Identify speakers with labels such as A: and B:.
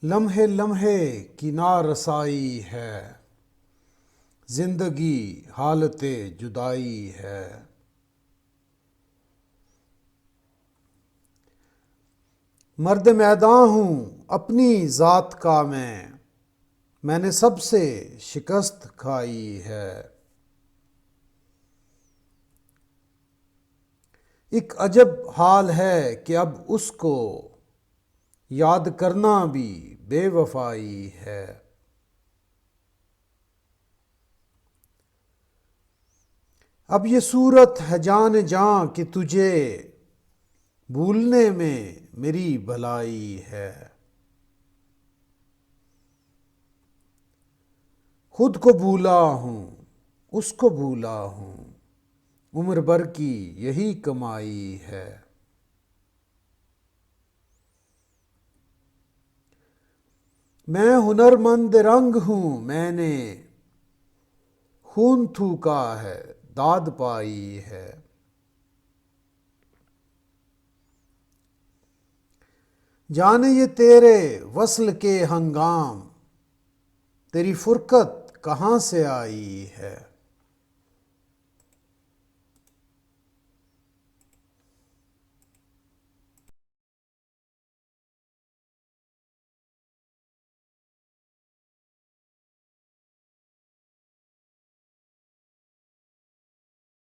A: लम्हे लम्हे की नारसाई है, जिंदगी हालते जुदाई है। मर्द मैदान हूँ अपनी ज़ात का मैंने सबसे शिकस्त खाई है। एक अजब हाल है कि अब उसको याद करना भी बेवफाई है। अब ये सूरत है जान जान कि तुझे भूलने में मेरी भलाई है। खुद को भूला हूँ उसको भूला हूँ, उम्र भर की यही कमाई है। मैं हुनरमंद रंग हूँ मैंने खून थूका है दाद पाई है। जाने ये तेरे वस्ल के हंगाम तेरी फुरकत कहाँ से आई है।